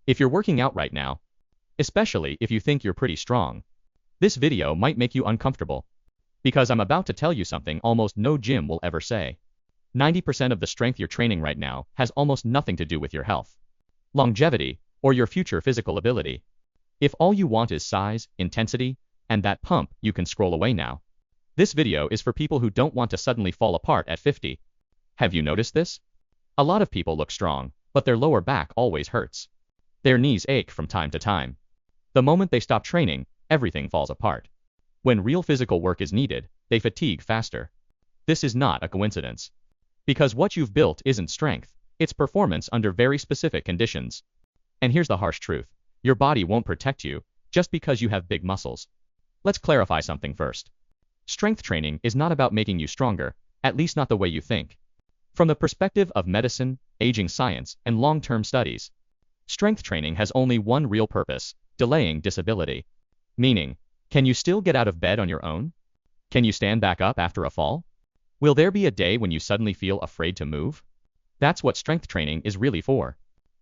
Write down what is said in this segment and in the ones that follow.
If you're working out right now, especially if you think you're pretty strong, this video might make you uncomfortable. Because I'm about to tell you something almost no gym will ever say. 90% of the strength you're training right now has almost nothing to do with your health, longevity, or your future physical ability. If all you want is size, intensity, and that pump, you can scroll away now. This video is for people who don't want to suddenly fall apart at 50. Have you noticed this? A lot of people look strong, but their lower back always hurts. Their knees ache from time to time. The moment they stop training, everything falls apart. When real physical work is needed, they fatigue faster. This is not a coincidence. Because what you've built isn't strength, it's performance under very specific conditions. And here's the harsh truth. Your body won't protect you just because you have big muscles. Let's clarify something first. Strength training is not about making you stronger, at least not the way you think. From the perspective of medicine, aging science, and long-term studies, strength training has only one real purpose: delaying disability. Meaning, can you still get out of bed on your own? Can you stand back up after a fall? Will there be a day when you suddenly feel afraid to move? That's what strength training is really for.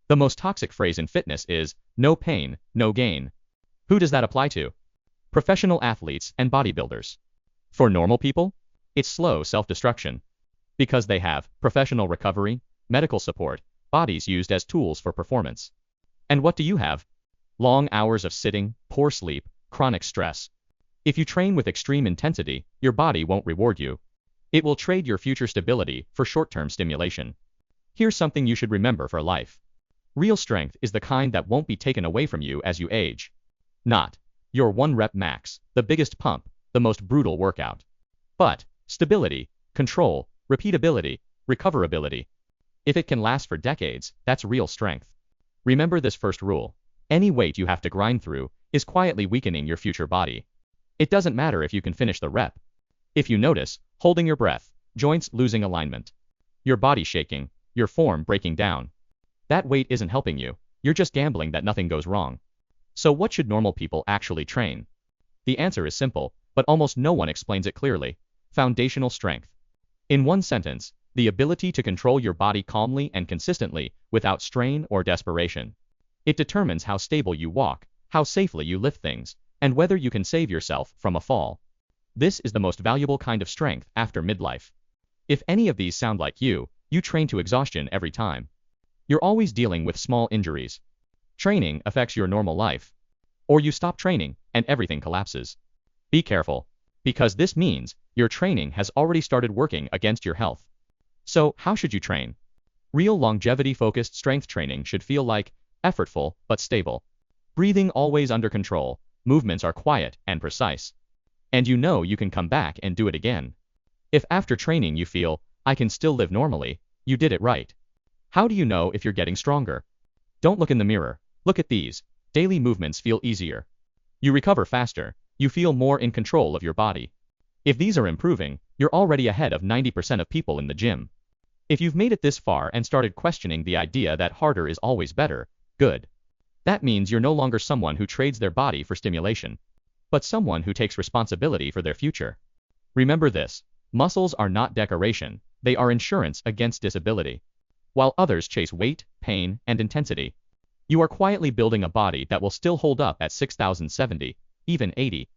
The most toxic phrase in fitness is, no pain, no gain. Who does that apply to? Professional athletes and bodybuilders. For normal people, it's slow self-destruction. Because they have professional recovery, medical support, bodies used as tools for performance. And what do you have? Long hours of sitting, poor sleep, chronic stress. If you train with extreme intensity, your body won't reward you. It will trade your future stability for short-term stimulation. Here's something you should remember for life. Real strength is the kind that won't be taken away from you as you age. Not your 1-rep max, the biggest pump, the most brutal workout. But stability, control, repeatability, recoverability. If it can last for decades, that's real strength. Remember this first rule. Any weight you have to grind through is quietly weakening your future body. It doesn't matter if you can finish the rep. If you notice, holding your breath, joints losing alignment, your body shaking, your form breaking down, that weight isn't helping you. You're just gambling that nothing goes wrong. So what should normal people actually train? The answer is simple, but almost no one explains it clearly. Foundational strength. In one sentence, the ability to control your body calmly and consistently without strain or desperation. It determines how stable you walk, how safely you lift things, and whether you can save yourself from a fall. This is the most valuable kind of strength after midlife. If any of these sound like you train to exhaustion every time. You're always dealing with small injuries. Training affects your normal life. Or you stop training, and everything collapses. Be careful, because this means your training has already started working against your health. So, how should you train? Real longevity-focused strength training should feel like effortful but stable. Breathing always under control, movements are quiet and precise. And you know you can come back and do it again. If after training you feel, I can still live normally, you did it right. How do you know if you're getting stronger? Don't look in the mirror, look at these. Daily movements feel easier. You recover faster, you feel more in control of your body. If these are improving, you're already ahead of 90% of people in the gym. If you've made it this far and started questioning the idea that harder is always better, good. That means you're no longer someone who trades their body for stimulation, but someone who takes responsibility for their future. Remember this, muscles are not decoration, they are insurance against disability. While others chase weight, pain, and intensity, you are quietly building a body that will still hold up at 6,070, even 80.